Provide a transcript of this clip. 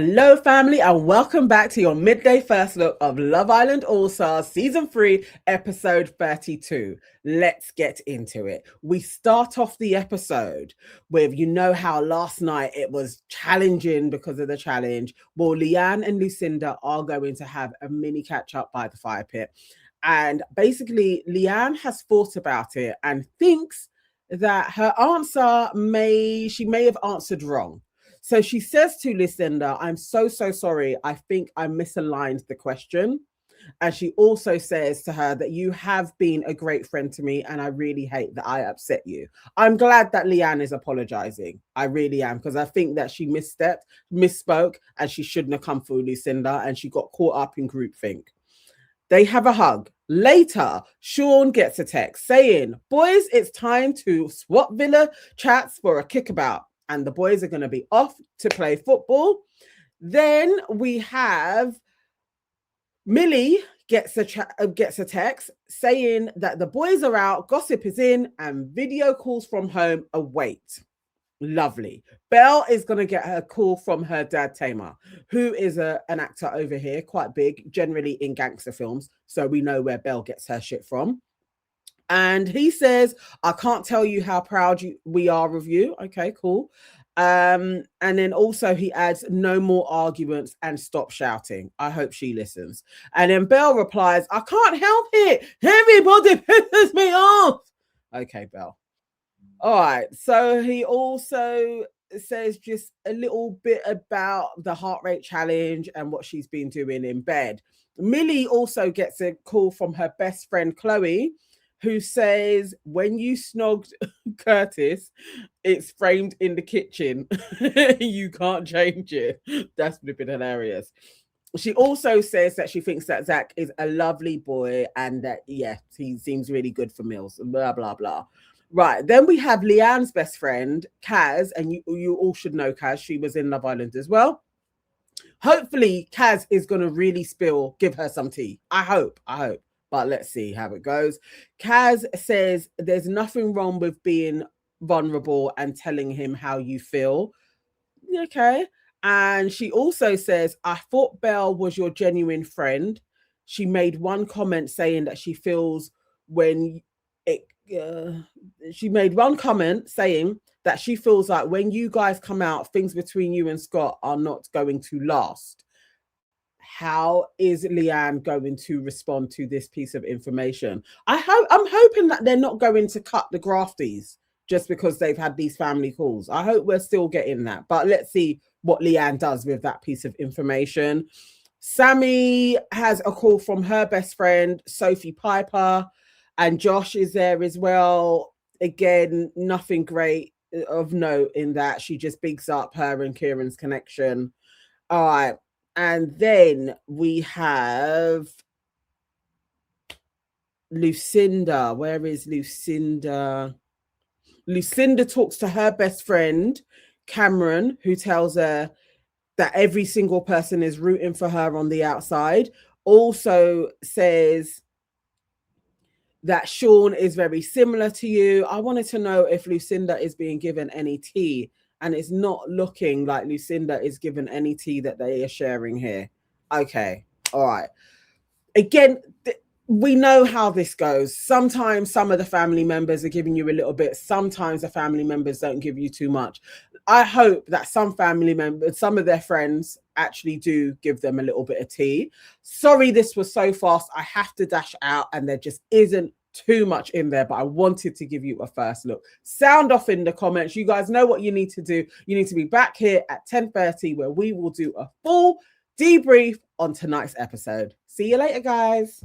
Hello, family, and welcome back to your midday first look of Love Island All Stars Season 3, Episode 32. Let's get into it. We start off the episode with, you know how last night it was challenging because of the challenge. Well, Leanne and Lucinda are going to have a mini catch up by the fire pit. And basically, Leanne has thought about it and thinks that her answer may have answered wrong. So she says to Lucinda, I'm so sorry. I think I misaligned the question. And she also says to her that you have been a great friend to me and I really hate that I upset you. I'm glad that Leanne is apologizing. I really am, because I think that she misspoke, and she shouldn't have come for Lucinda, and she got caught up in groupthink. They have a hug. Later, Sean gets a text saying, boys, it's time to swap villa chats for a kickabout. And the boys are going to be off to play football. Then we have Millie gets a text saying that the boys are out, gossip is in, and video calls from home await. Lovely. Belle is going to get her call from her dad, Tamer, who is an actor over here, quite big, generally in gangster films. So we know where Belle gets her shit from. And he says, I can't tell you how proud we are of you. Okay, cool. And then also he adds, no more arguments and stop shouting. I hope she listens. And then Belle replies, I can't help it. Everybody pisses me off. Okay, Belle. All right. So he also says just a little bit about the heart rate challenge and what she's been doing in bed. Millie also gets a call from her best friend, Chloe, who says, when you snogged Curtis, it's framed in the kitchen. You can't change it. That's been hilarious. She also says that she thinks that Zach is a lovely boy and that, yes, he seems really good for meals, blah, blah, blah. Right. Then we have Leanne's best friend, Kaz, and you all should know Kaz. She was in Love Island as well. Hopefully, Kaz is going to really give her some tea. I hope. But let's see how it goes. Kaz says there's nothing wrong with being vulnerable and telling him how you feel. Okay. And she also says, I thought Belle was your genuine friend. She made one comment saying that she feels when it, she made one comment saying that she feels like when you guys come out, things between you and Scott are not going to last. How is Leanne going to respond to this piece of information? I'm hoping that they're not going to cut the Grafties just because they've had these family calls. I hope we're still getting that. But let's see what Leanne does with that piece of information. Sammy has a call from her best friend, Sophie Piper, and Josh is there as well. Again, nothing great of note in that. She just bigs up her and Kieran's connection. All right. And then we have Lucinda. Where is Lucinda? Lucinda talks to her best friend, Cameron, who tells her that every single person is rooting for her on the outside. Also says that Sean is very similar to you. I wanted to know if Lucinda is being given any tea. And it's not looking like Lucinda is given any tea that they are sharing here. Okay. All right. Again, we know how this goes. Sometimes some of the family members are giving you a little bit. Sometimes the family members don't give you too much. I hope that some family members, some of their friends actually do give them a little bit of tea. Sorry, this was so fast. I have to dash out and there just isn't too much in there, but I wanted to give you a first look. Sound off in the comments. You guys know what you need to do. You need to be back here at 10:30 where we will do a full debrief on tonight's episode. See you later, guys.